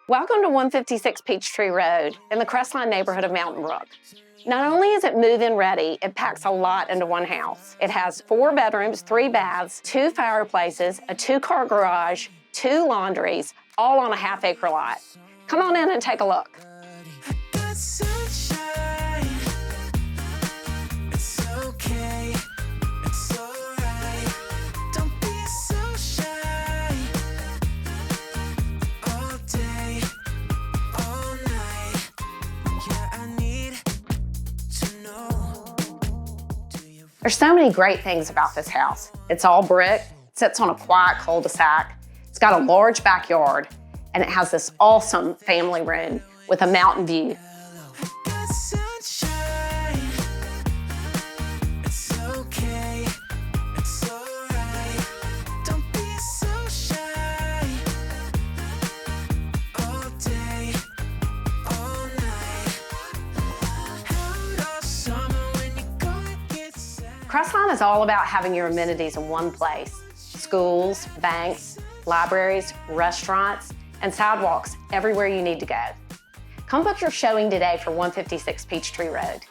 Welcome to 156 Peachtree Road in the Crestline neighborhood of Mountain Brook. Not only is it move-in ready, it packs a lot into one house. It has 4 bedrooms, 3 baths, 2 fireplaces, a 2-car garage, 2 laundries, all on a half-acre lot. Come on in and take a look. There's so many great things about this house. It's all brick, it sits on a quiet cul-de-sac, it's got a large backyard, and it has this awesome family room with a mountain view. Crestline is all about having your amenities in one place. Schools, banks, libraries, restaurants, and sidewalks everywhere you need to go. Come book your showing today for 156 Peachtree Road.